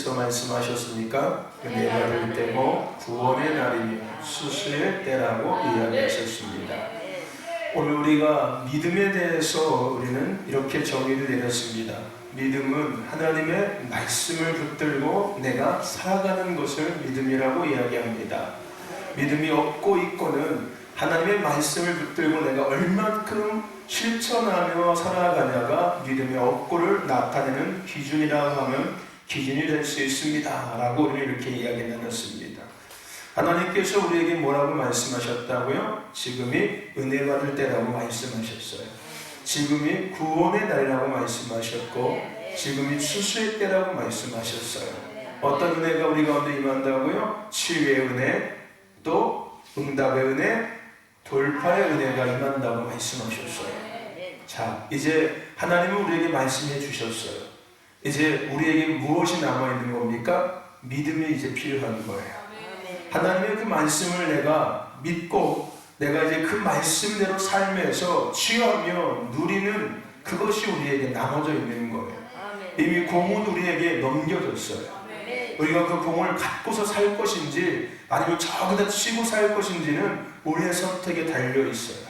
하나님께서 말씀하셨으니까 은혜 받을 때고 구원의 날이며 수수의 때라고 이야기하셨습니다. 오늘 우리가 믿음에 대해서 우리는 이렇게 정의를 내렸습니다. 믿음은 하나님의 말씀을 붙들고 내가 살아가는 것을 믿음이라고 이야기합니다. 믿음이 없고 있고는 하나님의 말씀을 붙들고 내가 얼만큼 실천하며 살아가냐가 믿음의 없고를 나타내는 기준이라고 하면 기준이 될 수 있습니다 라고 우리는 이렇게 이야기 나눴습니다. 하나님께서 우리에게 뭐라고 말씀하셨다고요? 지금이 은혜 받을 때라고 말씀하셨어요. 지금이 구원의 날이라고 말씀하셨고 지금이 수수의 때라고 말씀하셨어요. 어떤 은혜가 우리 가운데 임한다고요? 치유의 은혜, 또 응답의 은혜, 돌파의 은혜가 임한다고 말씀하셨어요. 자, 이제 하나님은 우리에게 말씀해 주셨어요. 이제 우리에게 무엇이 남아있는 겁니까? 믿음이 이제 필요한 거예요. 하나님의 그 말씀을 내가 믿고 내가 이제 그 말씀대로 삶에서 취하며 누리는 그것이 우리에게 나눠져 있는 거예요. 이미 공은 우리에게 넘겨졌어요. 우리가 그 공을 갖고서 살 것인지 아니면 저기다 치고 살 것인지는 우리의 선택에 달려 있어요.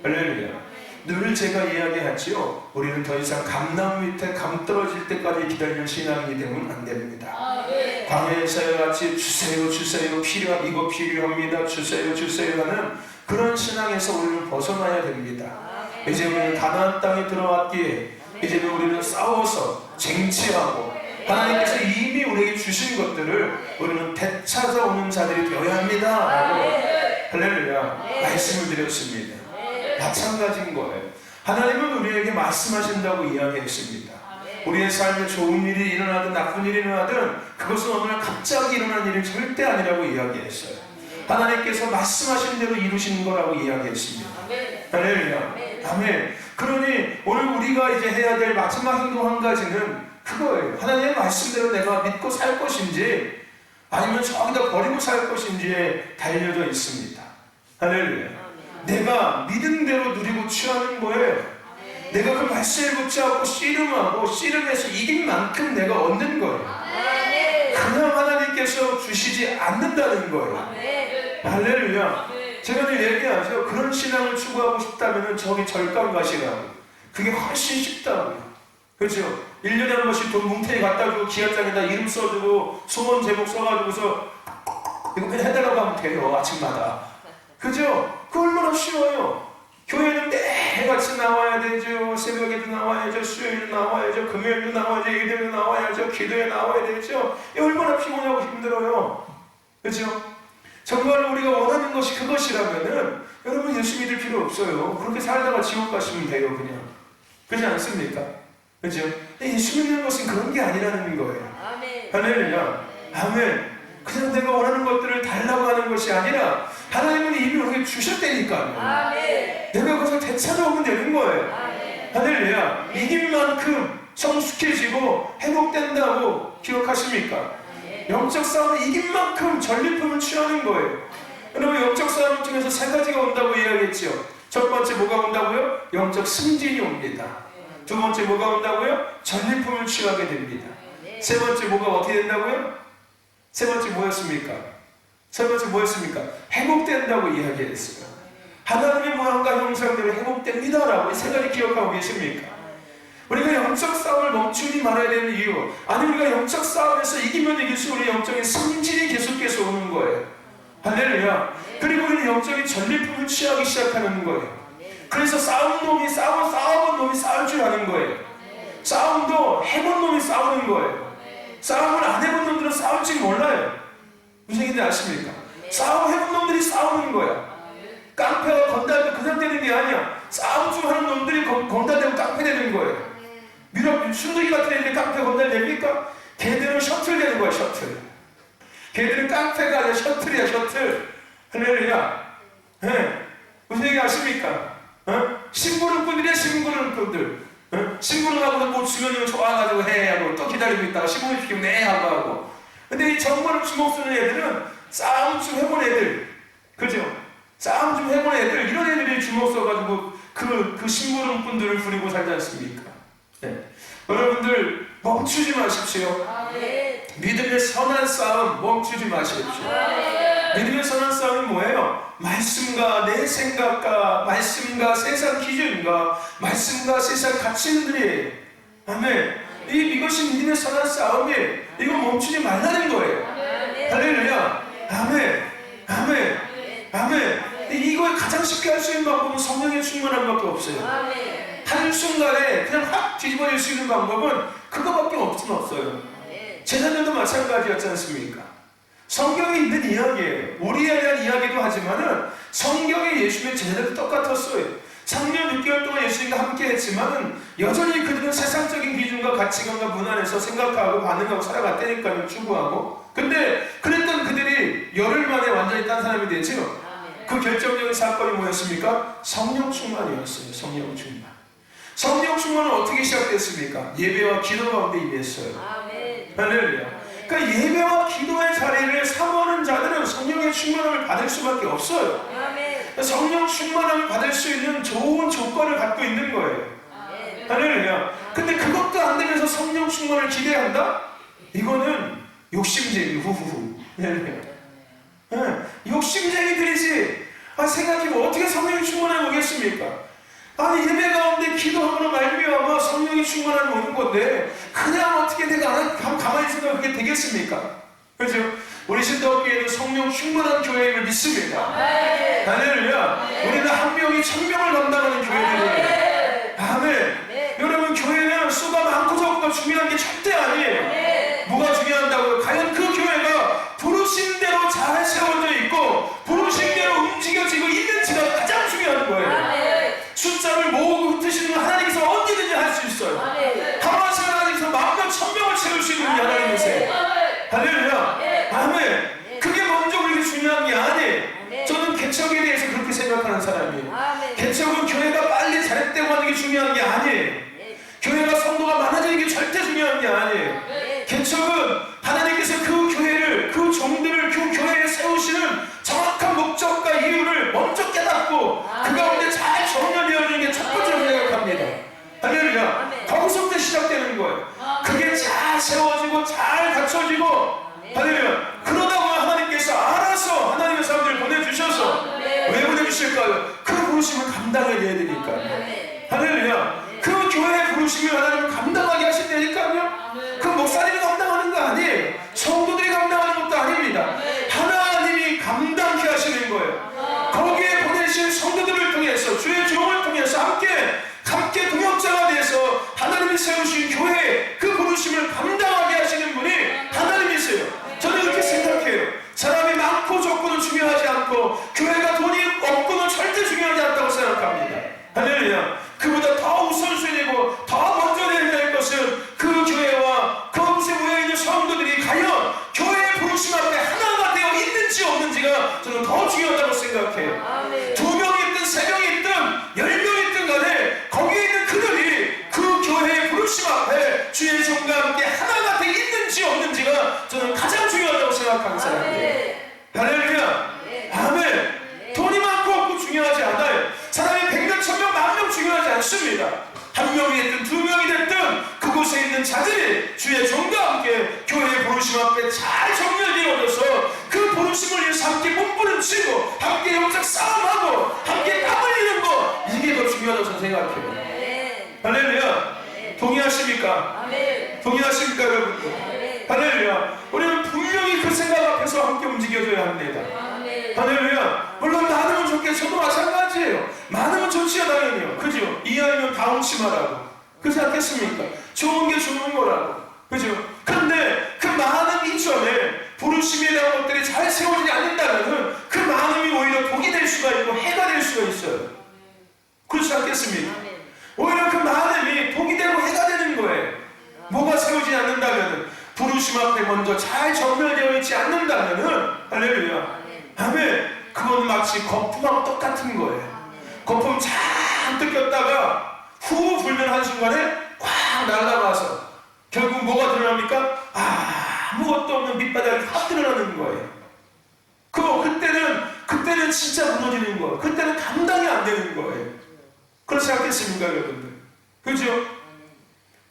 할렐루야. 늘 제가 이야기하지요. 우리는 더 이상 감나무 밑에 감 떨어질 때까지 기다리는 신앙이 되면 안 됩니다. 광야에서와 같이 주세요 주세요 이거 필요합니다 주세요 주세요 하는 그런 신앙에서 우리는 벗어나야 됩니다. 이제 우리는 가나안 땅에 들어왔기에 이제는 우리는 싸워서 쟁취하고 하나님께서 이미 우리에게 주신 것들을 우리는 되찾아오는 자들이 되어야 합니다 라고 할렐루야 말씀을 드렸습니다. 마찬가지인 거예요. 하나님은 우리에게 말씀하신다고 이야기했습니다. 우리의 삶에 좋은 일이 일어나든 나쁜 일이 일어나든 그것은 어느 날 갑자기 일어난 일이 절대 아니라고 이야기했어요. 하나님께서 말씀하신 대로 이루시는 거라고 이야기했습니다. 할렐루야. 아멘. 그러니 오늘 우리가 이제 해야 될 마지막 행동 한 가지는 그거예요. 하나님의 말씀대로 내가 믿고 살 것인지 아니면 저기다 버리고 살 것인지에 달려져 있습니다. 할렐루야. 내가 믿은 대로 누리고 취하는 거예요. 내가 그 말씀을 붙잡고 씨름하고 씨름해서 이긴 만큼 내가 얻는 거예요. 그냥 하나님께서 주시지 않는다는 거예요. 할렐루야. 제가 늘 얘기하죠. 그런 신앙을 추구하고 싶다면 저기 절감 가시라고. 그게 훨씬 쉽다고요. 그렇죠? 1년에 한 번씩 돈 뭉태기 갖다 주고 기합장에다 이름 써주고 소원 제목 써가지고서 이거 그냥 해달라고 하면 돼요. 아침마다. 그죠? 그 얼마나 쉬워요. 교회는 매일같이 나와야 되죠. 새벽에도 나와야죠. 수요일도 나와야죠. 금요일도 나와야죠. 일요일도 나와야죠. 기도에 나와야 되죠. 얼마나 피곤하고 힘들어요. 그렇죠? 정말로 우리가 원하는 것이 그것이라면은 여러분 예수 믿을 필요 없어요. 그렇게 살다가 지옥 가시면 돼요. 그냥. 그렇지 않습니까? 그렇죠? 예수 믿는 것은 그런 게 아니라는 거예요. 아멘. 할렐루야. 아멘. 그냥 내가 원하는 것들을 달라고 하는 것이 아니라 하나님은 이미 우리에게 주셨다니까요. 아멘. 내가 그것을 되찾아오면 되는 거예요. 아멘. 할렐루야. 이긴 만큼 성숙해지고 회복된다고 기억하십니까? 아멘. 영적 싸움은 이긴 만큼 전리품을 취하는 거예요. 여러분 영적 싸움 중에서 세 가지가 온다고 이야기했죠. 첫 번째 뭐가 온다고요? 영적 승진이 옵니다. 두 번째 뭐가 온다고요? 전리품을 취하게 됩니다. 세 번째 뭐가 어떻게 된다고요? 세 번째 뭐였습니까? 세 번째 뭐였습니까? 회복된다고 이야기했어요. 하나님의 모양과 형상대로 회복됩니다라고 이 세 가지 기억하고 계십니까? 우리가 영적 싸움을 멈추지 말아야 되는 이유, 아니 우리가 영적 싸움에서 이기면 이길수록 우리 영적인 승진이 계속해서 오는 거예요. 할렐루야. 그리고 우리는 영적인 전리품을 취하기 시작하는 거예요. 그래서 싸운 놈이 싸워본 놈이 싸울 줄 아는 거예요. 싸움도 해본 놈이 싸우는 거예요. 싸움을 안 해본 놈들은 싸울 줄 몰라요. 무슨 얘기인지 아십니까? 싸움 해본 놈들이 싸우는 거야. 깡패가 건달도 그냥 되는 게 아니야. 싸움 좀 하는 놈들이 건달되고 깡패 되는 거예요. 미국 순둥이 같은 애들이 깡패 건달 됩니까? 걔들은 셔틀 되는 거야. 셔틀. 걔들은 깡패가 아니라 셔틀이야. 셔틀. 할렐루야. 네. 무슨 얘기 아십니까? 심부름꾼들이야. 심부름꾼들. 심부름하고서 뭐 주면은 좋아가지고 해 하고 또 기다리고 있다가 심부름 시키면 네 하고 근데 이 정말 주먹 쓰는 애들은 싸움 좀 해본 애들, 그죠? 싸움 좀 해본 애들, 이런 애들이 주먹 써가지고 그 심부름꾼들을 부리고 살지 않습니까? 네. 여러분들 멈추지 마십시오. 믿음의 선한 싸움 멈추지 마십시오. 믿음의 선한 싸움은 뭐예요? 말씀과 내 생각과 말씀과 세상 기준과 말씀과 세상 가치들이, 아멘. 이것이 믿음의 선한 싸움이에요. 이거 멈추지 말라는 거예요. 할렐루야. 아멘. 아멘. 아멘. 이걸 가장 쉽게 할 수 있는 방법은 성령의 충만한 밖에 없어요. 한순간에 그냥 확 뒤집어질 수 있는 방법은 그거밖에 없어요. 제자들도 마찬가지였지 않습니까? 성경에 있는 이야기예요. 우리에 대한 이야기도 하지만은 성경에 예수님의 제자들도 똑같았어요. 3년 6개월 동안 예수님과 함께 했지만은 여전히 그들은 세상적인 기준과 가치관과 문화 안에서 생각하고 반응하고 살아갔다니까요. 추구하고. 근데 그랬던 그들이 열흘 만에 완전히 딴 사람이 되죠. 그 결정적인 사건이 뭐였습니까? 성령 충만이었어요. 성령 충만. 성령 충만은 어떻게 시작됐습니까? 예배와 기도 가운데 임했어요. 할렐루야. 그러니까 예배와 기도의 자리를 사모하는 자들은 성령의 충만함을 받을 수밖에 없어요. 성령 충만함을 받을 수 있는 좋은 조건을 갖고 있는 거예요. 할렐루야. 근데 그것도 안 되면서 성령 충만을 기대한다? 이거는 욕심쟁이 후후후. 욕심쟁이들이지. 생각해보면 어떻게 성령이 충만하게 오겠습니까? 아니 예배 가운데 기도함으로 말미암아 성령이 충만함이 오는 건데 그냥 어떻게 내가 가만히 있으면 그게 되겠습니까? 그렇죠? 우리 신도교회는 성령 충만한 교회임을 믿습니다. 할렐루야. 우리는 한 명이 1000명을 감당하는 교회들이에요. 아멘. 여러분 교회는 수가 많고 적고가 중요한 게 절대 아니에요. 뭐가 중요한다고요? 과연 그 교회가 부르신 대로 잘 세워져 있고 부르신 대로 움직여지고 있는지가 가장 중요한 거예요. 숫자를 모으고 흩으시는 건 하나님께서 언제든지 할 수 있어요. 하나씩 하나님께서 만명 1000명을 채울 수 있는 하나님이세요. 할렐루야. 아멘. 그게 먼저 우리에게 중요한 게 아니에요. 저는 개척에 대해서 그렇게 생각하는 사람이에요. 개척은 교회가 빨리 잘했다고 하는 게 중요한 게 아니에요. 교회가 성도가 많아지는 게 절대 중요한 게 아니에요. 개척은 하나님께서 그 교회를, 그 종들을 그 교회에 세우시는 정확한 목적과 이유를 먼저 깨닫고 그 가운데 잘 정렬되어지는 게 첫 번째로 생각합니다. 할렐루야. 거기서부터 시작되는 거예요. 그게 잘 세워지고 잘 갖춰지고, 할렐루야. 그러다 보면 하나님께서 알아서 하나님의 사람들을 보내주셔서 왜 보내주실까요? 그 부르심을 감당해야 되니까요. 할렐루야. 그 교회의 부르심을 하나님은 감당하게 하신다니까요. 그 목사님이 감당하는 거 아니에요. 성도들이 감당하는 것도 아닙니다. 하나님이 감당케 하시는 거예요. 거기에 보내신 성도들을 통해서 주의 종을 통해서 함께 동역자가 돼서 하나님이 세우신 교회 그 부르심을 감당하게 하시는 분이 하나님이세요. 저는 이렇게 생각해요. 사람이 많고 적고는 중요하지 않고 교회가 돈이 없고는 절대 중요하지 않다고 생각합니다. 할렐루야. 그보다 더 우선순위고 더 먼저 내야 될 것은 그 교회와 그 곳에 모여있는 성도들이 과연 교회의 부르심 앞에 하나가 되어 있는지 없는지가 저는 더 중요하다고 생각해요. 2명이 있든 3명이 있든 10명이 있든 간에 거기에 있는 그들이 그 교회의 부르심 앞에 주의 종과 함께 하나가 되어 있는지 없는지가 저는 가장 중요하다고 생각하는 사람이에요. 할렐루야. 아멘. 돈이 많고 없고 중요하지 않아요. 사람이 100명, 1000명, 10,000명 중요하지 않습니다. 1명이 됐든 2명이 됐든 그곳에 있는 자들이 주의 종과 함께 교회의 부르심 앞에 잘 정렬되어져서 그 부르심을 위해서 함께 몸부림치고 함께 영적 싸움하고 함께 땀 흘리는 것, 이게 더 중요하다고 저는 생각해요. 할렐루야. 동의하십니까? 동의하십니까 여러분들? 할렐루야. 우리는 분명히 그 생각 앞에서 함께 움직여줘야 합니다. 할렐루야. 물론 많으면 좋겠죠. 저도 마찬가지예요. 많으면 좋지요, 당연히요. 그죠? 이하이면 다홍치마라고. 그렇지 않겠습니까? 좋은 게 좋은 거라고. 그죠? 근데 그 많은 이전에 부르심에 대한 것들이 잘 세워지지 않는다면 그 많음이 오히려 독이 될 수가 있고 해가 될 수가 있어요. 그렇지 않겠습니까? 오히려 그 많음이 독이 되고 해가 되는 거예요. 뭐가 세워지지 않는다면, 부르심 앞에 먼저 잘 정렬되어 있지 않는다면, 할렐루야. 아멘. 그건 마치 거품하고 똑같은 거예요. 거품 잔뜩 꼈다가 후 불면 한순간에 확 날아가서 결국 뭐가 드러납니까? 아무것도 없는 밑바닥이 확 드러나는 거예요. 그때는 진짜 무너지는 거예요. 그때는 감당이 안 되는 거예요. 그렇지 않겠습니까 여러분들? 그죠?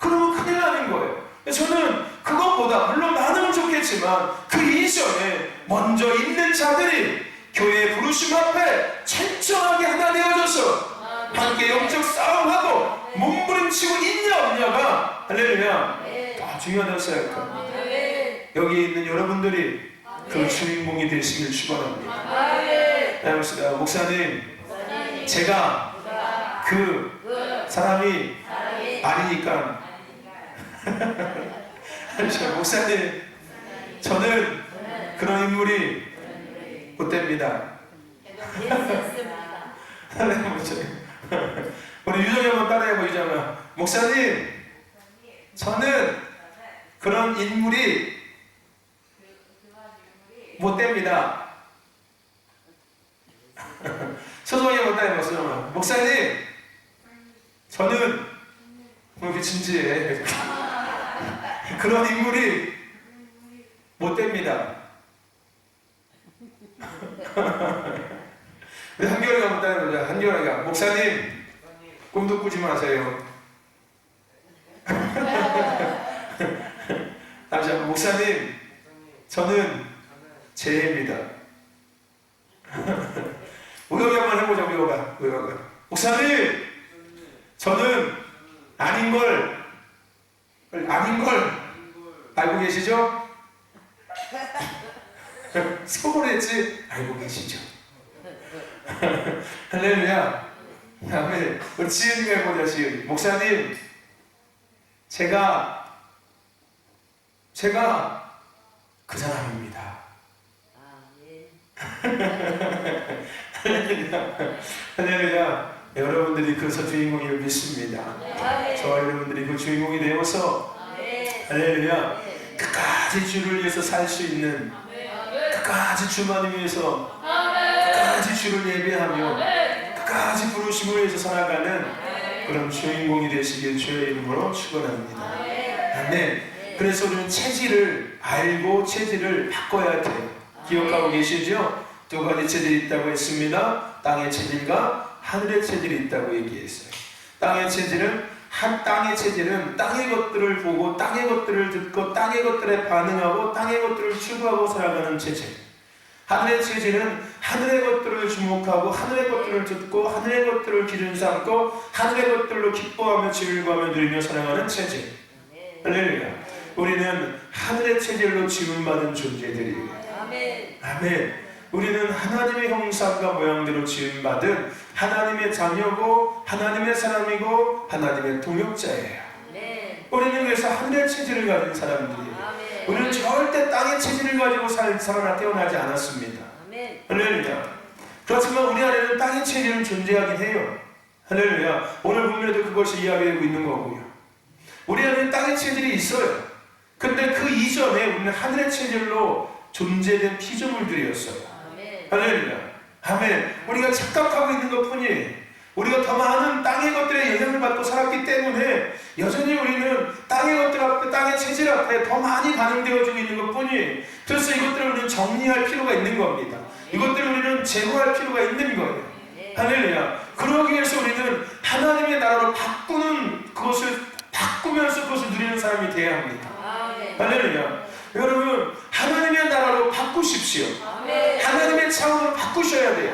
그러면 큰일 나는 거예요. 저는 그것보다 물론 많으면 좋겠지만 그 이전에 먼저 있는 자들이 교회의 부르심 앞에 철저하게 하나 되어져서 함께 영적 싸움하고 몸부림치고 있냐 없냐가 할렐루야 더 중요하다고 생각합니다. 여기 있는 여러분들이 그 주인공이 되시길 축원합니다. 목사님, 제가 그 사람이 아니니까 목사님, 저는 그런 인물이 못 됩니다. 우리 유정이 한번 따라해봐. 유정아, 목사님, 저는 그런 인물이 못 됩니다. 소정이 한번 따라해봐. 소정아, 목사님, 저는 뭐 이렇게 진지해. 그런 인물이 못 됩니다. 우리 한결이가 한번 따라해보자. 한결이가, 목사님, 꿈도 꾸지 마세요. 다시 한번, 목사님, 저는 죄입니다. 우영이 한번 해보자. 우영아, 목사님, 저는 아닌 걸 알고 계시죠? 소홀했지 알고 계시죠? 할렐루야. 아멘. 우리 지은이가 해보자. 지은, 목사님, 제가 그 사람입니다. 할렐루야. 여러분들이 그 주인공을 믿습니다. 저와 여러분들이 그 주인공이 되어서 할렐루야 끝까지 주를 위해서 살 수 있는, 끝까지 주만을 위해서 끝까지 주를 예배하며 끝까지 부르심을 위해서 살아가는 그런 주인공이 되시길 주의 이름으로 축원합니다. 아멘. 그래서 우리는 체질을 알고 체질을 바꿔야 돼요. 기억하고 계시죠? 두 가지 체질이 있다고 했습니다. 땅의 체질과 하늘의 체질이 있다고 얘기했어요. 땅의 체질은 땅의 것들을 보고 땅의 것들을 듣고 땅의 것들에 반응하고 땅의 것들을 추구하고 살아가는 체질. 하늘의 체질은 하늘의 것들을 주목하고 하늘의 것들을 듣고 하늘의 것들을 기준 삼고 하늘의 것들로 기뻐하며 즐거워하며 누리며 살아가는 체질. 할렐루야. 우리는 하늘의 체질로 지음받은 존재들이에요. 아멘. 우리는 하나님의 형상과 모양대로 지음받은 하나님의 자녀고 하나님의 사람이고 하나님의 동역자예요. 우리는 그래서 하늘의 체질을 가진 사람들이에요. 우리는 절대 땅의 체질을 가지고 살아 태어나지 않았습니다. 할렐루야. 그렇지만 우리 안에는 땅의 체질은 존재하긴 해요. 할렐루야. 오늘 본문에도 그것이 이야기되고 있는 거고요. 우리 안에는 땅의 체질이 있어요. 근데 그 이전에 우리는 하늘의 체질로 존재된 피조물들이었어요. 할렐루야. 아멘. 우리가 착각하고 있는 것 뿐이에요. 우리가 더 많은 땅의 것들에 영향을 받고 살았기 때문에 여전히 우리는 땅의 것들 앞에, 땅의 체질 앞에 더 많이 반응되어지고 있는 것 뿐이에요. 그래서 이것들을 우리는 정리할 필요가 있는 겁니다. 이것들을 우리는 제거할 필요가 있는 거예요. 할렐루야. 그러기 위해서 우리는 하나님의 나라로 바꾸면서 그것을 누리는 사람이 되어야 합니다. 할렐루야. 여러분, 하나님의 나라로 바꾸십시오. 하나님의 차원으로 바꾸셔야 돼요.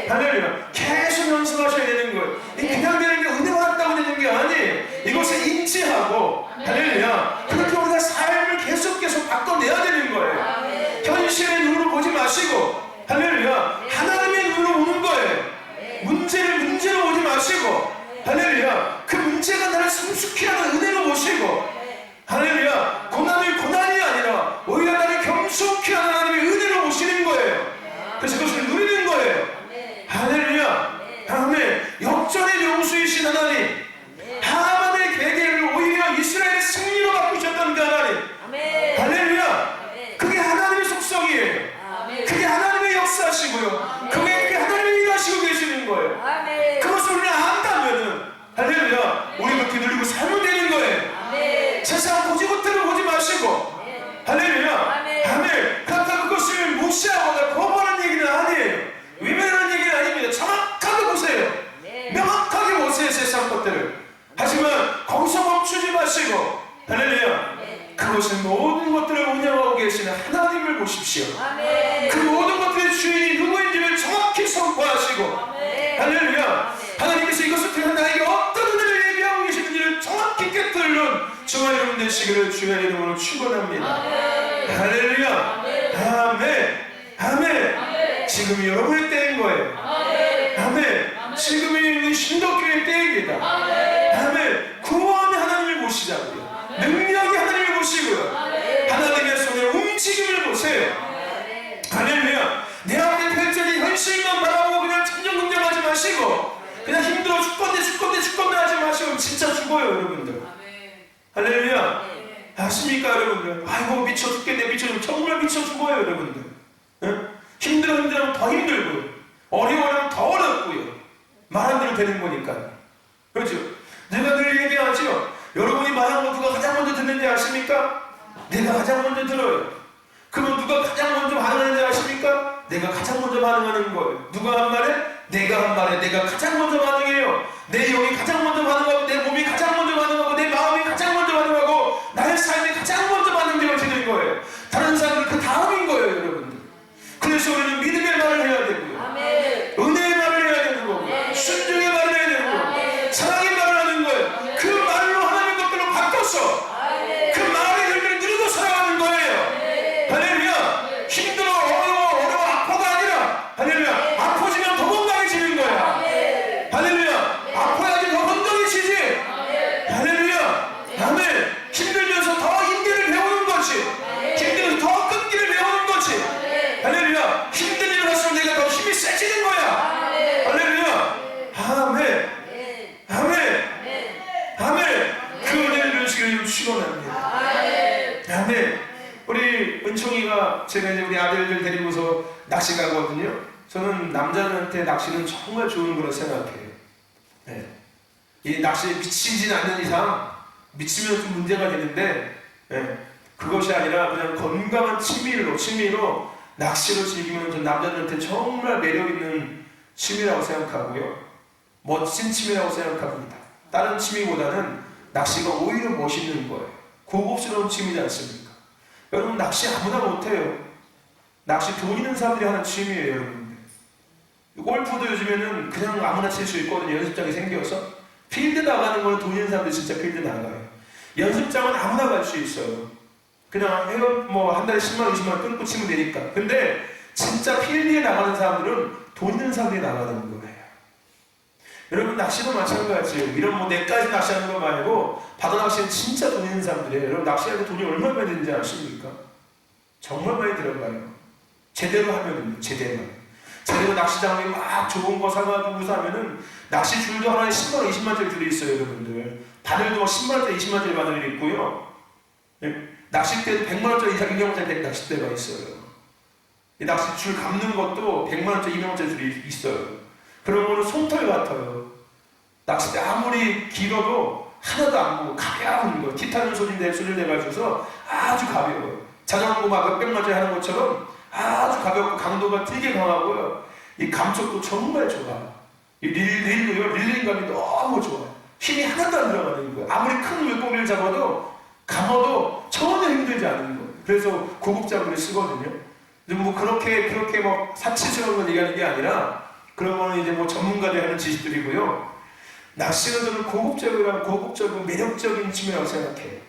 할렐루야. 계속 연습하셔야 되는 거예요. 그냥 되는 게 은혜 받았다고 되는 게 아니에요. 이것을 인지하고 할렐루야. 그렇게 우리가 삶을 계속 바꿔내야 되는 거예요. 현실의 눈으로 보지 마시고 할렐루야. 하나님의 눈으로 보는 거예요. 문제를 문제로 보지 마시고 할렐루야. 그 문제가 나를 성숙히 하는 은혜로 보시고 할렐루야. 고난을 고난이 아니라 오히려 나를 경속히 하는 하나님의 은혜로 보시는 거예요. 그래서 그것을 누리는 거예요. 할렐루야. 아멘. 역전의 용수이신 하나님, 하만의 계계를 오히려 이스라엘의 승리로 바꾸셨던 그 하나님. 할렐루야. 그 모든 것들의 주인이 누구인지를 정확히 선포하시고, 할렐루야. 하나님께서 이것을 통해 나에게 어떤 은혜를 얘기하고 계시는지를 정확히 꿰뚫는 주와 여러분 되시기를 주의 이름으로 축원합니다. 할렐루야. 아멘. 아멘. 지금이 여러분의 때인 거예요. 아멘. 지금이 신덕교의 때입니다. 아멘. 구원의 하나님을 보시자고요. 능력이 하나님을 보시고요. 하나님의 손의 움직임을 보세요. 할렐루야. 내 앞에 펼쳐진 현실만 바라보고 그냥 천정긍정하지 마시고, 그냥 힘들어 죽건데 하지 마시고 진짜 죽어요 여러분들. 할렐루야. 아십니까 여러분들? 아이고 미쳐 죽겠네, 정말 미쳐 죽어요 여러분들. 응? 힘들면 더 힘들고요, 어려우면 더 어렵고요. 말 안 들어도 되는 거니까. 그렇죠? 내가 늘 얘기하죠. 여러분이 말하는 거 누가 가장 먼저 듣는지 아십니까? 내가 가장 먼저 들어요. 그러면 누가 가장 먼저 반응하는지 아십니까? 내가 가장 먼저 반응하는 거예요. 누가 한 말에? 내가 한 말에 내가 가장 먼저 반응해요. 내 영이 가장 먼저 반응하고, 내 몸이 가장 먼저 반응하고, 내 마음이 가장 먼저 반응하고, 나의 삶이 가장 먼저 반응되어지는 거예요. 다른 사람은 그 다음인 거예요 여러분들. 그래서 우리는 믿음의 말을 해야 되고요, 은혜의 말을 해야 되는 거고요, 순종의 말을 해야 되는 거고요, 사랑의 말을 하는 거예요. 그 말로 하나님의 것들로 바꿔서 그 말의 열매를 누리고 살아가는 거예요. 할렐루야. 힘들어, 어려워, 아파가 아니라, 할렐루야, 아프지면 더 건강해지는 거야. 할렐루야. 아파야지 더 건강해지지. 할렐루야. 아멘. 힘들면서 더 인내를 배우는 거지. 힘들면서 더 끈기를 배우는 거지. 할렐루야. 힘든 일을 할수록 내가 더 힘이 세지는 거야. 할렐루야. 아멘. 아멘. 아멘. 그 은혜를 주시기를 축원합니다. 아멘. 우리 은총이가, 제가 이제 우리 아들들 데리고서 낚시 가거든요. 저는 남자들한테 낚시는 정말 좋은 거라 생각해요. 네. 이 낚시에 미치진 않는 이상, 미치면 좀 문제가 되는데, 네. 그것이 아니라 그냥 건강한 취미로 낚시를 즐기면 전 남자들한테 정말 매력있는 취미라고 생각하고요, 멋진 취미라고 생각합니다. 다른 취미보다는 낚시가 오히려 멋있는 거예요. 고급스러운 취미지 않습니까? 여러분, 낚시 아무나 못해요. 낚시 돈 있는 사람들이 하는 취미예요 여러분들. 골프도 요즘에는 그냥 아무나 칠 수 있거든요. 연습장이 생겨서. 필드 나가는 거는 돈 있는 사람들 진짜 필드 나가요. 연습장은 아무나 갈 수 있어요. 그냥 뭐 한 달에 10만 원 20만 원 끊고 치면 되니까. 근데 진짜 필드에 나가는 사람들은 돈 있는 사람들이 나가는 거예요. 여러분, 낚시도 마찬가지예요. 이런 뭐 내까지 낚시하는 거 말고 바다 낚시는 진짜 돈 있는 사람들이에요. 여러분, 낚시하는 돈이 얼마나 많이 드는지 아십니까? 정말 많이 들어가요. 제대로 하면은요, 제대로 낚시장에 막 좋은 거 사가지고 하면은 낚시 줄도 하나에 10만원 20만원짜리 줄이 있어요 여러분들. 바늘도 10만원짜리 20만원짜리 바늘이 있고요, 낚싯대도 100만원짜리 이상 200만원짜리 낚싯대가 있어요. 이 낚시 줄 감는 것도 100만원짜리 200만원짜리 줄이 있어요. 그런 거는 솜털 같아요. 낚싯대 아무리 길어도 하나도 안 무거워. 가벼운 거. 티타늄 소재를 내가지고서 아주 가벼워요. 자전거 막 몇백만짜리 하는 것처럼 아주 가볍고 강도가 되게 강하고요. 이 감촉도 정말 좋아. 이 릴링감이 너무 좋아. 힘이 하나도 안 들어가는 거예요. 아무리 큰 물고기를 잡아도 감아도 전혀 힘들지 않은 거예요. 그래서 고급장비를 쓰거든요. 뭐 그렇게 뭐 사치스러운 걸 얘기하는 게 아니라, 그런 거는 이제 뭐 전문가들이 하는 지식들이고요. 낚시는 저는 고급적이고 매력적인 취미라고 생각해요.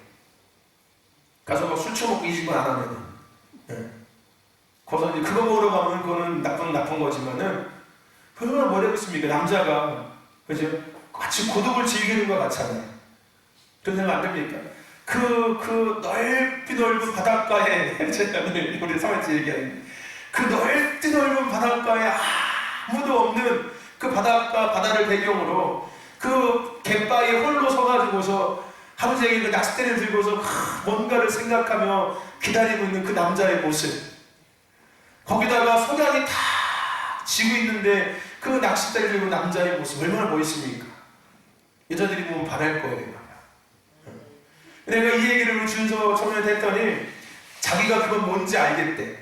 가서 막 술 처먹고 이 집은 안 하면은. 거기서 이제 그거 먹으러 가면 그거는 나쁜 거지만은, 얼마나 뭐라겠습니까? 남자가, 그죠? 같이 고독을 즐기는 것 같잖아요. 그런 생각 안 됩니까? 그 넓은 바닷가에, 제가 우리 사회에서 얘기하는 그 넓은 바닷가에 아무도 없는 그 바다를 배경으로 그 갯바위에 홀로 서가지고서 하루 종일 그 낚싯대를 들고서 뭔가를 생각하며 기다리고 있는 그 남자의 모습, 거기다가 석양이 다 지고 있는데 그 낚싯대를 들고 남자의 모습 얼마나 멋있습니까? 여자들이 보면 바랄 거예요. 내가 이 얘기를 준서 청년한테 했더니 자기가 그건 뭔지 알겠대.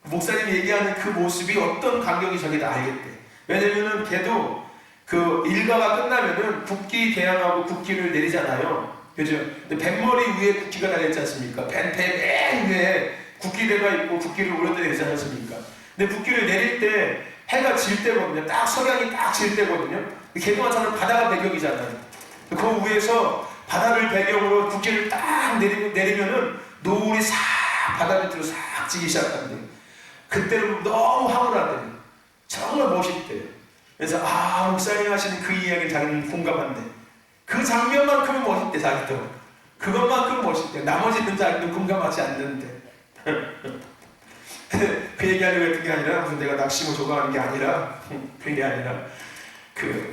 목사님이 얘기하는 그 모습이 어떤 간격이 저기 다 알겠대. 왜냐면은 걔도 그 일과가 끝나면은 국기 개항하고 국기를 내리잖아요. 그죠? 근데 뱃머리 위에 국기가 달려있지 않습니까? 배 맨 위에 국기대가 있고 국기를 올려야 되지 않습니까? 근데 국기를 내릴 때 해가 질 때거든요. 딱 석양이 딱 질 때거든요. 개동한산은 바다가 배경이잖아요. 그 위에서 바다를 배경으로 국기를 딱 내리면은 노을이 싹 바다 밑으로 싹 지기 시작한대요. 그때는 너무 황홀하대요. 정말 멋있대요. 그래서 목사님 하시는 그 이야기를 자기는 공감한대. 그 장면만큼은 멋있대, 자기도. 그것만큼은 멋있대. 나머지는 자기도 공감하지 않는데. 그 얘기하려고 했던 게 아니라 무슨 내가 낚시를 좋아하는 게 아니라 그게 아니라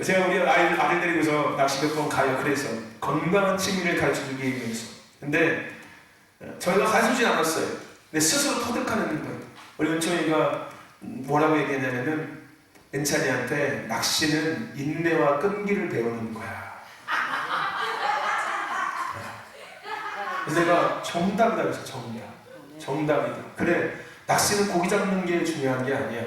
제가 우리 아이를 데리고서 낚시 몇 번 가요. 그래서 건강한 취미를 가르쳐주기 위해서. 근데 저희가 가르쳐주진 않았어요. 근데 스스로 터득하는 거예요. 우리 은총이가 뭐라고 얘기했냐면은 은찬이한테 낚시는 인내와 끈기를 배우는 거야. 그래서 내가 정답이다 그랬어. 정답이다. 그래, 낚시는 고기 잡는 게 중요한 게 아니야.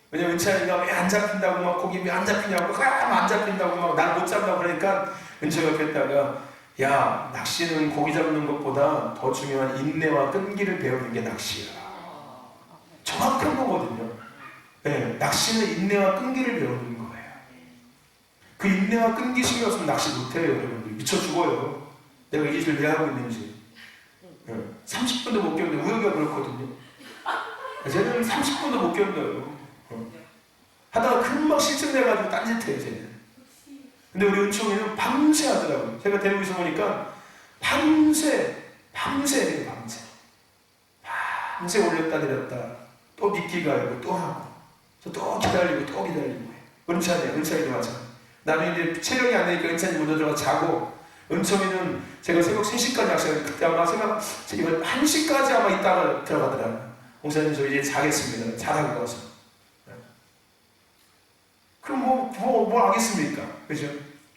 왜냐면 은찬이가 왜 안 잡힌다고 막 고기 왜 안 잡히냐고 안 잡힌다고 막 날 못 잡는다고 그러니까 은찬이가 그랬다가 야, 낚시는 고기 잡는 것보다 더 중요한 인내와 끈기를 배우는 게 낚시야. 정확한 거거든요. 네, 낚시는 인내와 끈기를 배우는 거예요. 그 인내와 끈기 신경 없으면 낚시 못해요, 여러분들. 미쳐 죽어요. 내가 이 짓을 왜 하고 있는지. 30분도 못 견뎌요. 우혁이가 그렇거든요. 쟤는 30분도 못 견뎌요. 하다가 금방 실증내가지고 딴짓해요, 쟤는. 근데 우리 은총이는 밤새 하더라고요. 제가 데리고 있어 보니까 밤새 해요, 밤새 올렸다 내렸다. 또 미끼가 알고 또 하고. 또 기다리고 또 기다리고. 은찬이도 마찬가지. 나중에 이제 체력이 안 되니까 은찬이 먼저 들어가 자고, 은총이는 제가 새벽 3시까지 약속을 그때 아마 새벽 1시까지 아마 있다가 들어가더라고요. 목사님 저 이제 자겠습니다. 자라고 가서. 그럼 뭐 하겠습니까? 그죠?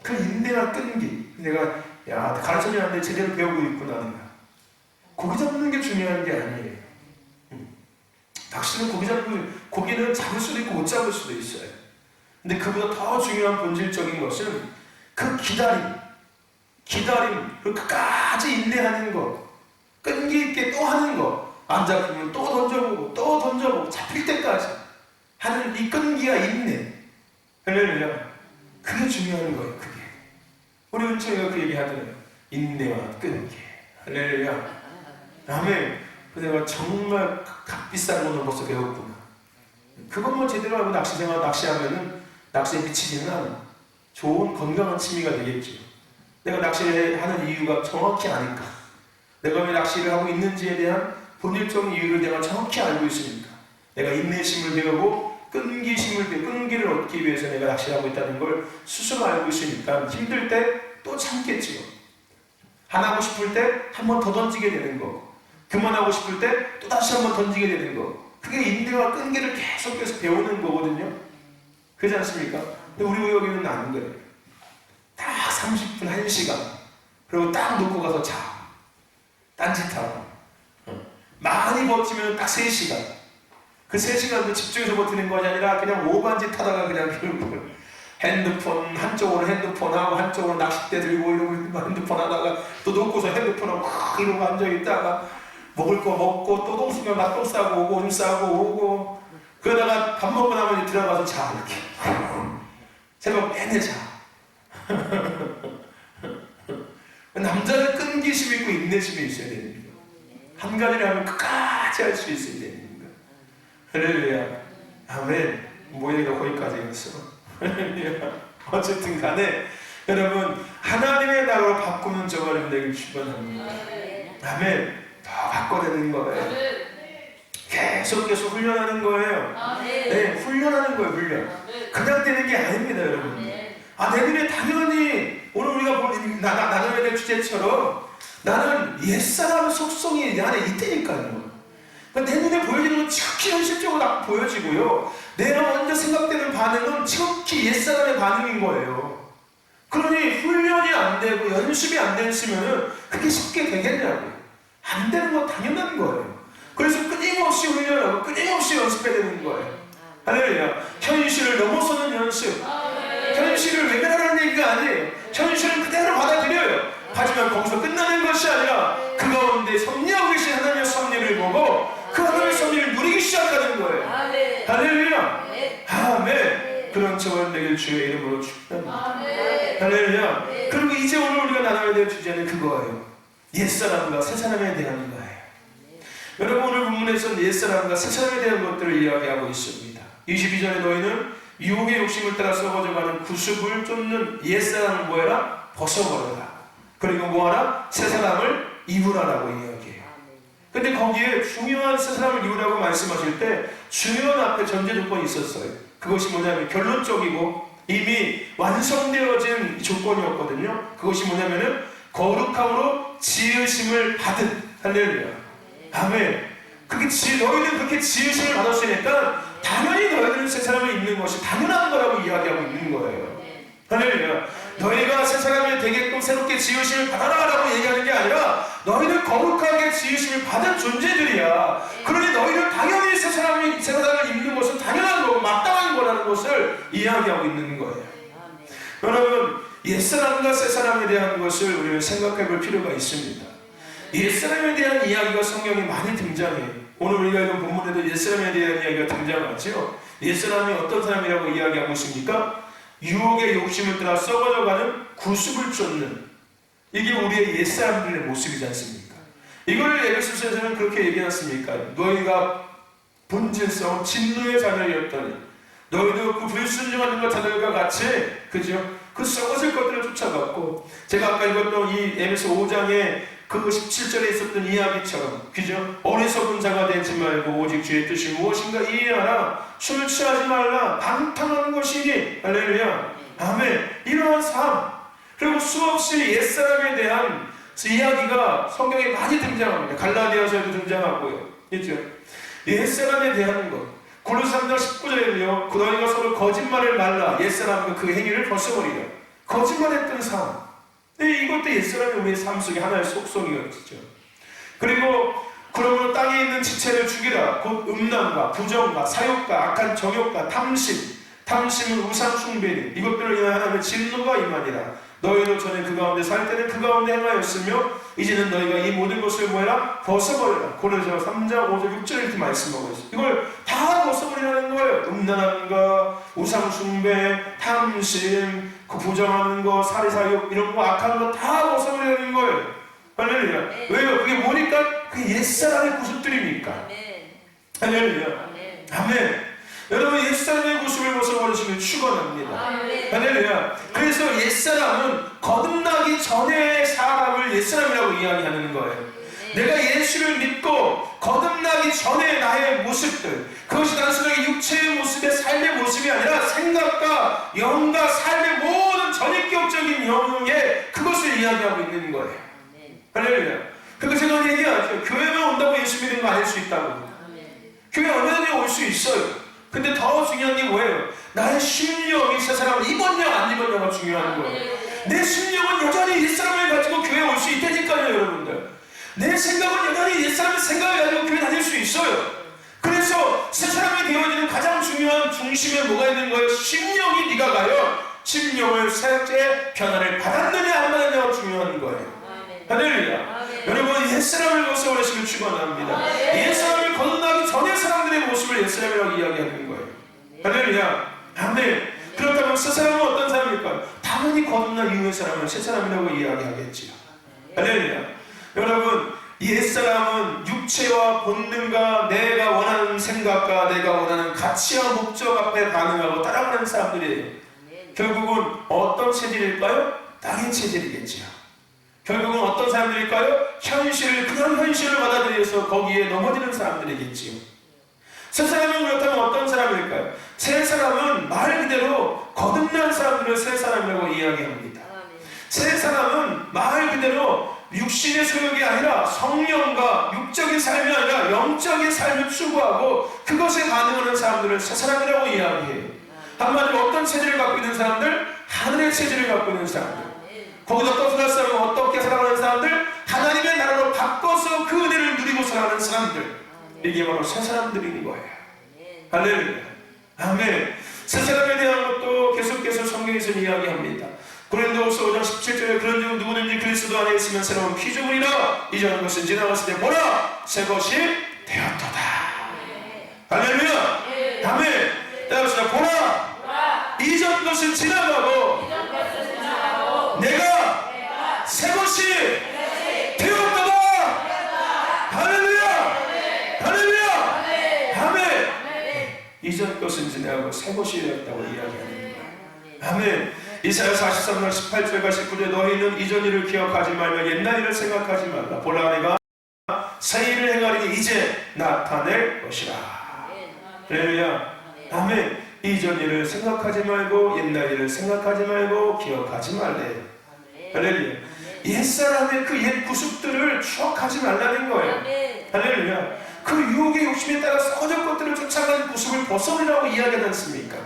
그 인내와 끈기. 내가 가르쳐줘야 하는데 제대로 배우고 있구나. 내가. 고기 잡는 게 중요한 게 아니에요. 낚시는 고기는 잡을 수도 있고 못 잡을 수도 있어요. 근데 그보다 더 중요한 본질적인 것은 그 기다림, 그리고 끝까지 인내하는 것, 끈기 있게 또 하는 것, 안 잡히면 또 던져보고 잡힐 때까지 하는 이 끈기와 인내. 할렐루야. 그게 중요한 거예요. 그게 우리 은총이가 그 얘기 하더라고요. 인내와 끈기. 할렐루야. 아멘. 내가 정말 값비싼 것을 벌써 배웠구나. 그것만 제대로 하고 낚시하면은 낚시에 미치지는 않아. 좋은 건강한 취미가 되겠죠. 내가 낚시를 하는 이유가 정확히 아니까. 내가 왜 낚시를 하고 있는지에 대한 본질적인 이유를 내가 정확히 알고 있으니까. 내가 인내심을 배우고 끈기를 얻기 위해서 내가 낚시를 하고 있다는 걸 스스로 알고 있으니까 힘들 때 또 참겠지요. 안 하고 싶을 때 한 번 더 던지게 되는 거고, 그만하고 싶을 때 또 다시 한 번 던지게 되는 거고, 그게 인내와 끈기를 계속해서 배우는 거거든요. 그렇지 않습니까? 근데 우리 우혁이는 아닌 거예요. 딱 30분, 1시간 그리고 딱 놓고 가서 자. 딴짓하고. 많이 버티면 딱 3시간. 그 3시간도 집중해서 버티는 것이 아니라 그냥 오반짓 하다가 그냥 핸드폰 한쪽으로 핸드폰하고 한쪽으로 낚싯대 들고 이러고 핸드폰 하다가 또 놓고서 핸드폰하고 이러고 앉아있다가 먹을 거 먹고 또 똥 쓰면 막 똥 싸고 오고 오줌 싸고 오고, 그러다가 밥 먹고 나면 들어가서 자. 이렇게 새벽 내내 자. 남자는 끈기심 있고 인내심이 있어야 됩니다. 한 가지를 하면 끝까지 할 수 있어야 됩니다. 할렐루야. 아멘. 모여가 거기까지였어. 어쨌든 간에 여러분, 하나님의 나라로 바꾸는 저가 되길 축원합니다. 아멘. 더 바꿔내는 거예요. 계속 훈련하는 거예요. 네, 훈련하는 거예요. 훈련. 그냥 되는 게 아닙니다, 여러분. 내 눈에 당연히 오늘 우리가 나눠야 될 주제처럼 나는 옛사람 속성이 내 안에 있다니까요. 그러니까 내 눈에 보여지는 건 지극히 현실적으로 보여지고요. 내가 먼저 생각되는 반응은 지극히 옛사람의 반응인 거예요. 그러니 훈련이 안 되고 연습이 안 됐으면 그게 쉽게 되겠냐고요. 안 되는 건 당연한 거예요. 그래서 끊임없이 훈련하고 끊임없이 연습해야 되는 거예요. 할렐루야. 현실을 넘어서는 연습. 현실을 외면하는 얘기가 아니에요. 현실을 그대로 받아들여요. 하지만 거기서 끝나는 것이 아니라 그 가운데 섭리하고 계신 하나님의 섭리를 보고 그 하나님의 섭리를 누리기 시작하는 거예요. 할렐루야. 아멘. 그런 저와 되길 주의 이름으로 축복합니다. 할렐루야. 그리고 이제 오늘 우리가 나눠야 될 주제는 그거예요. 옛사람과 새사람에 대한 거예요. 여러분, 오늘 본문에서는 옛사람과 새사람에 대한 것들을 이야기하고 있습니다. 22절에 너희는 유혹의 욕심을 따라 썩어져가는 구습을 쫓는 옛사람을 뭐해라? 벗어버려라. 그리고 뭐하라? 새사람을 입으라라고 이야기해요. 근데 거기에 중요한 새사람을 입으라고 말씀하실 때 중요한 앞에 전제 조건이 있었어요. 그것이 뭐냐면 결론적이고 이미 완성되어진 조건이었거든요. 그것이 뭐냐면은 거룩함으로 지으심을 받은. 할렐루야. 아멘. 너희는 그렇게 지으심을 받았으니까 당연히 너희들은 새 사람을 입는 것이 당연한 거라고 이야기하고 있는 거예요. 할렐루야. 너희가 새 사람이 되게끔 새롭게 지으심을 받아라 라고 얘기하는 게 아니라 너희는 거룩하게 지으심을 받은 존재들이야. 그러니 너희는 당연히 새 사람을 입는 것은 당연한 거고 마땅한 거라는 것을 이야기하고 있는 거예요. 여러분, 옛사람과 새사람에 대한 것을 우리는 생각해 볼 필요가 있습니다. 옛사람에 대한 이야기가 성경에 많이 등장해요. 오늘 우리가 읽은 본문에도 옛사람에 대한 이야기가 등장하죠. 옛사람이 어떤 사람이라고 이야기하고 있습니까? 유혹의 욕심을 따라 썩어져가는 구습을 쫓는, 이게 우리의 옛사람들의 모습이지 않습니까? 이걸 에베소서에서는 그렇게 얘기했습니까? 너희가 본질성 진노의 자녀였더니 너희도 그 불순종하는 것 자들과 같이, 그죠? 그 썩어질 것들을 쫓아갔고, 제가 아까 읽었던 이 에베소 5장에 그 17절에 있었던 이야기처럼, 그죠? 어리석은 자가 되지 말고 오직 주의 뜻이 무엇인가 이해하라. 술 취하지 말라. 방탕한 것이니. 할렐루야. 아멘. 이러한 삶, 그리고 수없이 옛사람에 대한 이야기가 성경에 많이 등장합니다. 갈라디아서에도 등장하고요. 그죠? 옛사람에 대한 것. 골로새 3장 19절에는요, 너희가 서로 거짓말을 말라. 옛사람과 그 행위를 벗어버리라. 거짓말했던 삶. 네, 이것도 옛사람이 우리의 삶 속에 하나의 속성이었죠. 그리고 그러므로 땅에 있는 지체를 죽이라. 곧 음란과 부정과 사욕과 악한 정욕과 탐심은 우상 숭배니 이것들을 인하여 하나님의 진노가 임하니라. 너희도 전에 그 가운데 살 때는 그 가운데 행하였으며 이제는 너희가 이 모든 것을 뭐해라? 벗어버려라. 고린도서 3장 5절 6절 이렇게 말씀하고 있어요. 이걸 다 벗어버리라는 거예요. 음란함과 우상 숭배, 탐심, 그 부정하는 거, 사리사욕 이런 거 악한 거 다 벗어버리라는 거예요. 할렐루야. 왜요? 그게 뭐니까? 그게 옛사람의 구습들이니까. 할렐루야. 아멘. 여러분, 옛사람의 구습을 벗어버리시길 축원합니다. 할렐루야. 그래서 옛사람은 거듭나기 전의 사람을 옛사람이라고 이야기하는 거예요. 내가 예수를 믿고 거듭나기 전에 나의 모습들, 그것이 단순하게 육체의 모습의 삶의 모습이 아니라 생각과 영과 삶의 모든 전인격적인 영역에 그것을 이야기하고 있는 거예요. 할렐루야. 그리고 제가 얘기하죠. 교회만 온다고 예수 믿는 거 아닐 수 있다고. 교회 얼마든지 올 수 있어요. 근데 더 중요한 게 뭐예요? 나의 심령이 새 사람을 입었냐 안 입었냐가 중요한 거예요. 내 심령은 여전히 옛사람을 가지고 교회에 올 수 있다니까요, 여러분들. 내 생각은 여전히 옛사람의 생각을 가지고 교회 다닐 수 있어요. 그래서 새 사람이 되어지는 가장 중요한 중심에 뭐가 있는 거예요? 심령이 네가 가요. 심령을 새롭게 변화를 받았느냐 안 받았느냐가 중요한 거예요. 할렐루야. 여러분, 옛사람을 벗어버리시길 축원합니다. 옛사람을 거듭나기 전의 사람들의 모습을 옛사람이라고 이야기하는 거예요. 할렐루야. 아멘. 그렇다면 새 사람은 어떤 사람일까요? 당연히 거듭난 이후의 사람은 새 사람이라고 이야기하겠지요. 할렐루야. 여러분, 옛사람은 육체와 본능과 내가 원하는 생각과 내가 원하는 가치와 목적 앞에 반응하고 따라가는 사람들이에요. 결국은 어떤 체질일까요? 땅의 체질이겠지요. 결국은 어떤 사람들일까요? 그냥 현실을 받아들여서 거기에 넘어지는 사람들이겠지요. 새 사람은 그렇다면 어떤 사람일까요? 새 사람은 말 그대로 거듭난 사람들을 새 사람이라고 이야기합니다. 새 사람은 말 그대로 육신의 소욕이 아니라 성령과 육적인 삶이 아니라 영적인 삶을 추구하고 그것에 반응하는 사람들을 새 사람이라고 이야기해요. 한마디로 어떤 체질을 갖고 있는 사람들? 하늘의 체질을 갖고 있는 사람들. 거기서 떠나갈 사람은 어떻게 살아가는 사람들? 하나님의 나라로 바꿔서 그 은혜를 누리고 살아가는 사람들. 이게 바로 새 사람들인 거예요. 할렐루야. 아멘. 새 사람에 대한 것도 계속해서 성경에서 이야기합니다. 고린도후서 5장 17절에 그런즉 누구든지 그리스도 안에 있으면 새로운 피조물이라 이전 것은 지나갔을 때 보라 새 것이 되었도다. 할렐루야. 아멘. 따라합시다. 보라 이전 것은 지나가고 내가 새 것이 되었도다. 할렐루야. 할렐루야. 아멘. 이전 것은 지나가고 새 것이 되었다고 이야기합니다. 아멘. 이사야 43장 18절과 19절 너희는 이전 일을 기억하지 말며 옛날 일을 생각하지 말라. 보라 내가 새 일을 행하리니 이제 나타낼 것이라. 할렐루야. 아멘. 이전 일을 생각하지 말고 옛날 일을 생각하지 말고 기억하지 말래요. 할렐루야. 옛사람의 그 옛 구습들을 추억하지 말라는 거예요. 할렐루야. 그 유혹의 욕심에 따라 썩어질 것들을 쫓아가는 구습을 벗어내라고 이야기하지 않습니까?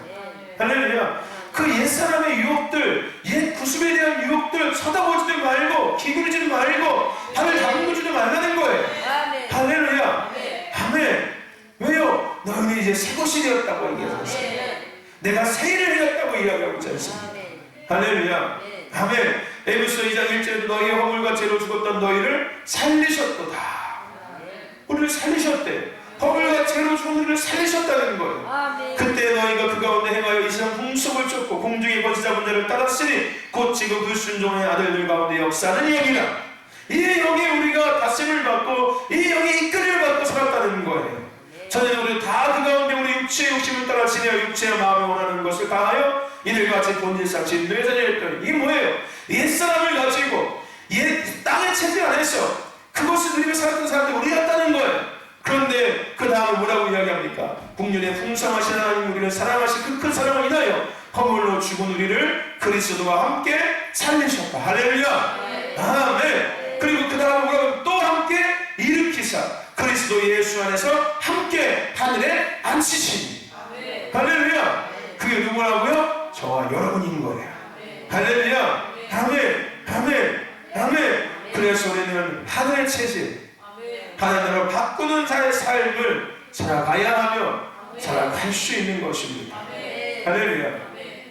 할렐루야. 그 옛사람의 유혹들, 옛 구습에 대한 유혹들 쳐다보지도 말고 기울이지도 말고 발을 담그지도 말라는 거예요. 할렐루야. 아멘. 왜요? 너희는 이제 새 것이 되었다고 얘기하셨어요. 내가 새 일을 되었다고 이야기하고 있지 않습니까? 할렐루야. 아멘. 에베소 2장 1절에도 너희의 허물과 죄로 죽었던 너희를 살리셨도다. 우리를 살리셨대. 허물과 죄로 죽은 우리를 살리셨다는 거예요. 그때 너희가 그 가운데 행하여 이 세상 풍속을 쫓고 공중의 권세 잡은 자를 따랐으니 곧 지금 불순종의 아들들 가운데 역사는 영이라. 이 영에 우리가 다스림을 받고 이 영에 이끌림을 받고 살았다는 거예요. 저는 우리 다 그 가운데 우리 육체의 욕심을 따라 지내어 육체의 마음에 원하는 것을 다하여 이들같이 본질상 진노의 자녀였더니 이게 뭐예요? 옛사람을 가지고 옛 땅의 체질 안에서 그것을 누리며 살았던 사람들이 우리였다는 거예요. 그런데 그 다음에 뭐라고 이야기합니까? 국륜의 풍성하신 하나님 우리를 사랑하신 그 큰 사랑을 인하여 허물로 죽은 우리를 그리스도와 함께 살리셨다. 할렐루야. 아멘. 그리고 그 다음에 뭐라고 또 함께 일으키사 그리스도 예수 안에서 함께 하늘에 앉히시니. 할렐루야. 그게 누구라고요? 저와 여러분인 거예요. 할렐루야. 아멘. 아멘. 아멘. 그래서 우리는 하늘의 체질 하나님으로 바꾸는 자의 삶을 살아가야 하며 살아갈 수 있는 것입니다. 할렐루야.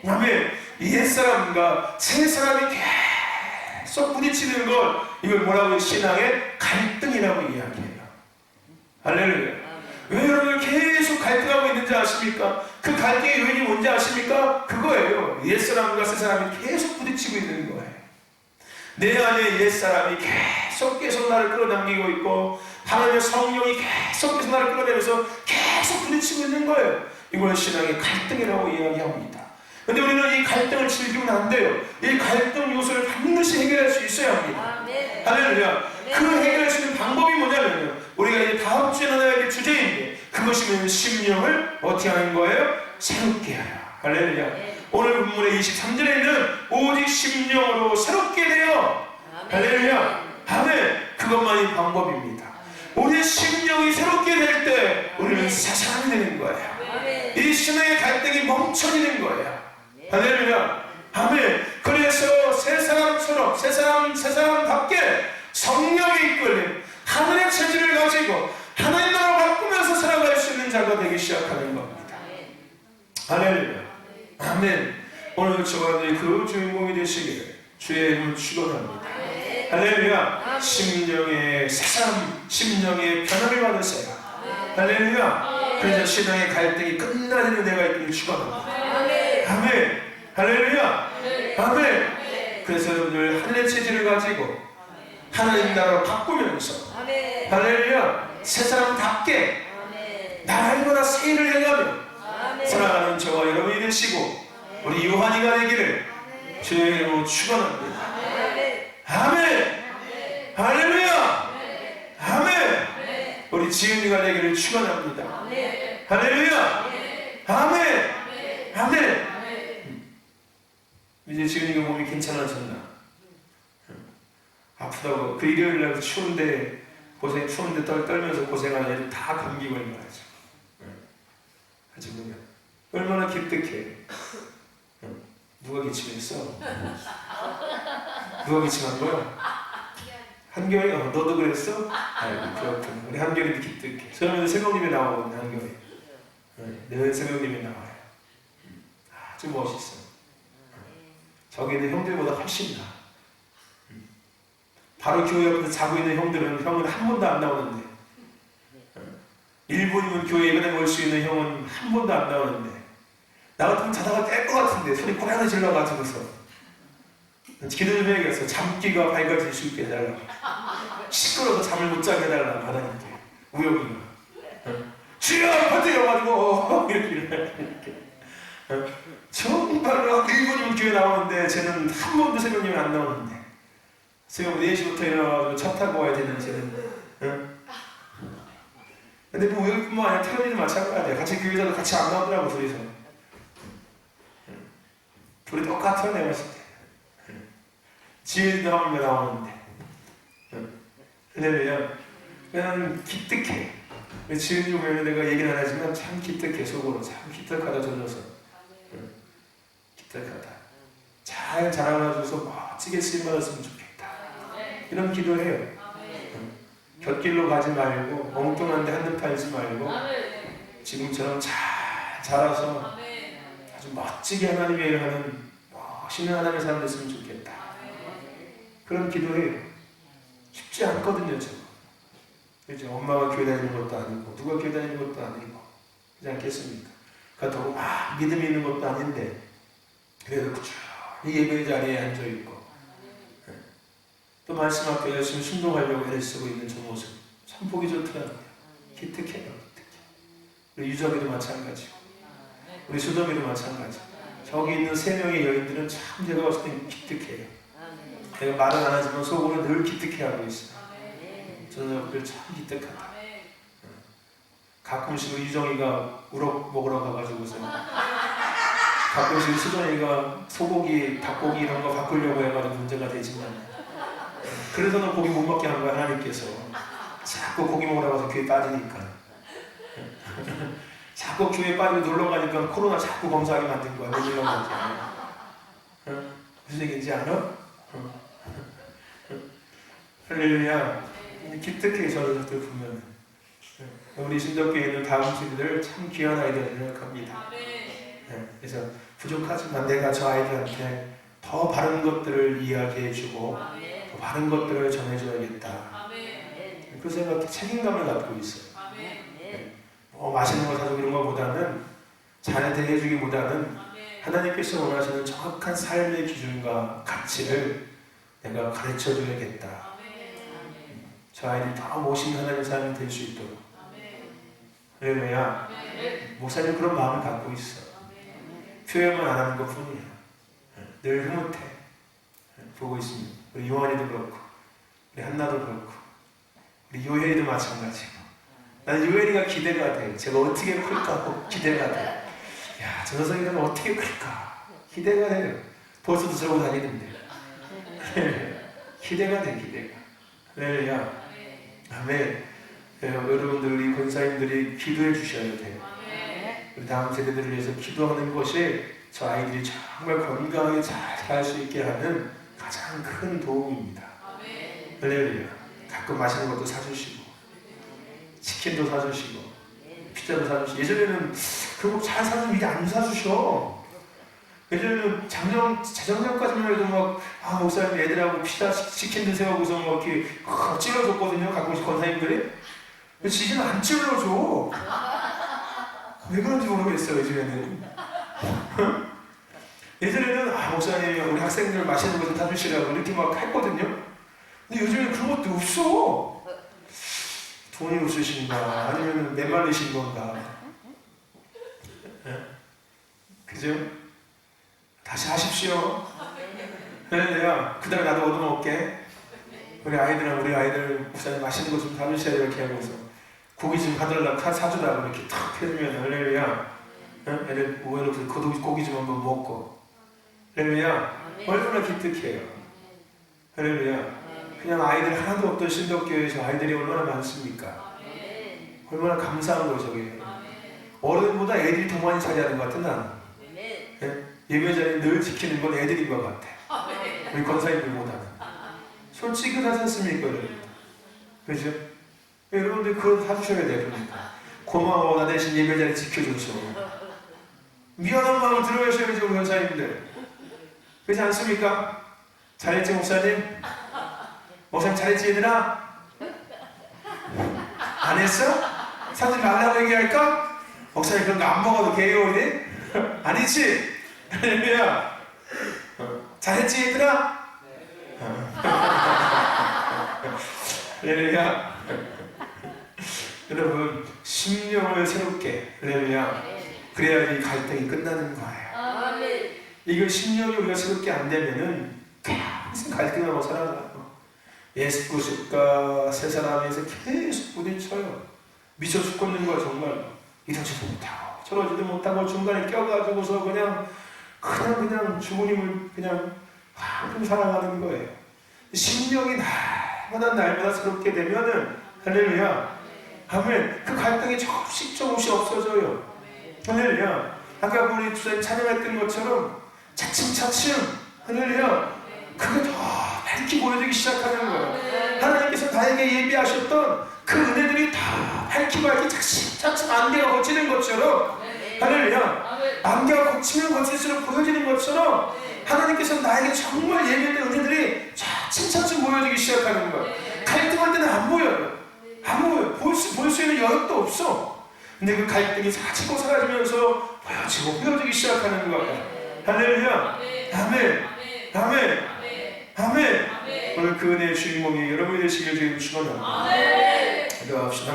아멘. 이 옛사람과 새사람이 계속 부딪히는 것 이걸 뭐라고 신앙의 갈등이라고 이야기해요. 할렐루야. 왜 여러분 계속 갈등하고 있는지 아십니까? 그 갈등의 요인이 뭔지 아십니까? 그거예요. 옛사람과 새사람이 계속 부딪히고 있는 거예요. 내 안에 옛사람이 계속 나를 끌어당기고 있고 하나님의 성령이 계속 나를 끌어내면서 계속 부딪히고 있는 거예요. 이걸 신앙의 갈등이라고 이야기합니다. 그런데 우리는 이 갈등을 즐기면 안 돼요. 이 갈등 요소를 반드시 해결할 수 있어야 합니다. 할렐루야. 그 해결할 수 있는 방법이 뭐냐면요, 우리가 이제 다음 주에 나눠야 될 주제인데 그것이 심령을 어떻게 하는 거예요? 새롭게 하라. 할렐루야. 오늘 본문의 23절에는 오직 심령으로 새롭게 되어. 할렐루야. 아멘. 그것만이 방법입니다. 우리의 심령이 새롭게 될 때 우리는 새 사람이 되는 거예요. 이 신앙의 갈등이 멈춰지는 거예요. 할렐루야. 아멘. 그래서 새 사람답게 성령의 이끌림, 하늘의 체질을 가지고 하나님 나라로 바꾸면서 살아갈 수 있는 자가 되기 시작하는 겁니다. 할렐루야. 아멘. 오늘 저와 그 주인공이 되시기를 주의 이름으로 축원합니다. 할렐루야. 심령의 새삼, 심령의 변화를 받으세요. 할렐루야. 그래서 신앙의 갈등이 끝나는 은혜가 있기를 축원합니다. 아멘. 할렐루야. 아멘. 그래서 여러분들 하늘의 체질을 가지고 하나님 나라로 바꾸면서 할렐루야. 새 사람답게 나 알거나 새 일을 행하며 사랑하는 저와 여러분이 되시고 우리 요한이가 되기를 주의 이름으로 축원합니다. 아멘. 할렐루야. 아멘. 우리 지은이가 되기를 축원합니다. 할렐루야. 아멘. 아멘. 이제 지은이가 몸이 괜찮아졌나? 아프다고 그 일요일날 추운데 떨면서 고생하는 애들 다 감기 걸려가지고 아주 보면 얼마나 기특해. 누가 기침했어? 누가 기침한 거야? 한결이? 너도 그랬어? 아이고 그렇구나. 우리 한결이도 기특해. 저는 새벽님이 나오거든요. 한결이. 늘 새벽님이 나와요. 아주 멋있어. 저기 있는 형들보다 훨씬 나아. 바로 교회 옆에서 자고 있는 형은 한 번도 안 나오는데, 1분이면 교회 예배당에 올 수 있는 형은 한 번도 안 나오는데, 나 같으면 자다가 깰 것 같은데 소리 고라니 질러가지고서 기도 좀 해야겠어. 잠기가 밝아질 수 있게 해달라. 시끄러워서 잠을 못 자게 해달라. 하나님께 우영이가 주여 버텨가지고 이렇게 정말로 1분이면 교회 나오는데 쟤는 한 번도 새벽 예배 안 나오는데, 새벽 4시부터 일어나가지고 차 타고 와야 되는 쟤는. 근데 뭐 우영이뿐만 아니라 태연이도 마찬가지야. 같이 교회에서도 같이 안 나오더라고. 둘이서 둘이 똑같아. 내가 봤을 때 지혜도 나오면 나오는데, 할렐루야. 그냥 기특해. 지은이 보면 내가 얘기는 안 하지만 참 기특해. 속으로 참 기특하다. 젖어서 기특하다. 잘 자라나줘서 멋지게 쓰임받았으면 좋겠다. 이런 기도해요. 곁길로 가지 말고 엉뚱한데 한눈 팔지 말고 지금처럼 잘 자라서 아주 멋지게 하나님의 일을 하는 멋있는 하나님의 사람 됐으면 좋겠다. 그런 기도해요. 쉽지 않거든요. 저거. 그렇죠? 엄마가 교회 다니는 것도 아니고 누가 교회 다니는 것도 아니고 그렇지 않겠습니까? 그렇다고 막 믿음이 있는 것도 아닌데 그래도 이 예배 자리에 앉아있고 또 말씀 앞에 열심히 순종하려고 애를 쓰고 있는 저 모습 참 보기 좋더라고요. 기특해요. 기특해. 우리 유정이도 마찬가지고 우리 수dom이도 마찬가지. 저기 있는 3명의 여인들은 참 제가 봤을 때 기특해요. 내가 말은 안 하지만 속으로 늘 기특해하고 있어요. 저는 그들 참 기특하다. 가끔씩 유정이가 우럭 먹으러 가가지고서 가끔씩 수정이가 소고기, 닭고기 이런 거 바꾸려고 해가지고 문제가 되지만 그래서는 고기 못 먹게 한 거야. 하나님께서 자꾸 고기 먹으러 가서 교회 빠지니까 자꾸 교회 빠지고 놀러 가니까 코로나 자꾸 검사하게 만든 거야. 왜 이런 거지? 무슨 얘기인지 알아? 할렐루야. 기특해. 저들 보면 우리 신덕교회는 다음 세대들 참 귀한 아이들을 생각합니다. 그래서 부족하지만 내가 저 아이들한테 더 바른 것들을 이야기해주고 더 바른 것들을 전해줘야겠다. 그 생각에 책임감을 갖고 있어요. 맛있는 거 사주고 이런 것보다는 자네들 해주기보다는 하나님께서 원하시는 정확한 삶의 기준과 가치를 내가 가르쳐줘야겠다. 저 아이들이 더 멋있는 하나님의 사람이 될 수 있도록. 할렐루야. 목사님 그런 마음을 갖고 있어. 표현만 안 하는 것 뿐이야. 늘 흐뭇해. 보고 있습니다. 우리 요한이도 그렇고 우리 한나도 그렇고 우리 요엘이도 마찬가지고 나는 요엘이가 기대가 돼. 제가 어떻게 클까 기대가 돼. 야, 저 녀석이 되면 어떻게 클까 기대가 돼요. 벌써도 저러고 다니는데 기대가 돼. 기대가. 할렐루야. 아멘. 여러분들 우리 권사님들이 기도해 주셔야 돼요. 우리 다음 세대들을 위해서 기도하는 것이 저 아이들이 정말 건강하게 잘 살 수 있게 하는 가장 큰 도움입니다. 할렐루야. 가끔 맛있는 것도 사주시고 치킨도 사주시고 피자도 사주시고. 예전에는 그거 잘 사주면 이게 안 사주셔. 예전에는 재작년까지만 해도 막 목사님 애들하고 피자 치킨 드세요하고서 막 이렇게 찔러줬거든요. 가끔씩 권사님들이. 근데 지금은 안 찔러줘. 왜 그런지 모르겠어요. 요즘에는. 예전에는 목사님 우리 학생들 맛있는 거 좀 사주시라고 이렇게 막 했거든요. 근데 요즘에는 그런 것도 없어. 돈이 없으신가 아니면 메말리신 건가. 그죠? 다시 하십시오. 내가 그 다음에 나도 얻어먹게. 우리 아이들 목사님 맛있는 거 좀 사주셔야 이렇게 하면서 고기 좀 사주라고 이렇게 탁 해주면 할렐루야. 애들 오해로 고기 좀 한번 먹고 할렐루야. 얼마나 기특해요. 할렐루야. 그냥 아이들 하나도 없던 신덕교회에서 아이들이 얼마나 많습니까? 얼마나 감사한 거죠. 저게 어른보다 애들이 더 많이 차지하는 것 같은 나는. 예배 자리 늘 지키는 건 애들인 것 같아. 우리 권사님들보다는. 솔직히 그렇지 않습니까? 그죠? 여러분들 그거 사주셔야 돼요. 그러니까. 고마워. 나 대신 예배 자리 지켜줘서. 미안한 마음을 들어야셔야죠. 권사님들. 그렇지 않습니까? 잘했지 목사님? 목사님 잘했지 얘들아? 안 했어? 사람들이 말라고 얘기할까? 목사님 그런 거 안 먹어도 돼요 이래? 아니지? 할렐루야. 잘했지 얘들아? 할렐루야. 여러분 심령을 새롭게 할렐루야. 그래야 이 갈등이 끝나는 거예요. 이거 심령이 우리가 새롭게 안 되면은 계속 갈등하고 살아가요. 예수님과 세 사람에서 계속 부딪혀요. 미쳐 죽겠는 거야 정말. 이러지도 못하고 저러지도 못하고 중간에 껴가지고서 그냥 주부님을 그냥 사랑하는 거예요. 심령이 날마다 새롭게 되면은 할렐루야. 아멘. 그 갈등이 조금씩 없어져요. 할렐루야. 아까 우리 주사님 찬양했던 것처럼 차츰차츰 할렐루야. 그게 더 밝게 보여지기 시작하는 거예요. 하나님께서 나에게 예비하셨던 그 은혜들이 다 밝게 차츰 안개가 거치는 것처럼 할렐루야. 안개가 거치면 거칠수록 보여지는 것처럼 하나님께서 나에게 정말 예비했던 은혜들이 차츰 보여지기 시작하는 거예요. 갈등할 때는 안 보여요. 볼 수 있는 여력도 없어. 근데 그 갈등이 사지고 사라지면서 보여지기 시작하는 거예요. 할렐루야. 아멘. 오늘 그 은혜의 주인공이 여러분이 되시길 주님 축원합니다. 기도합시다.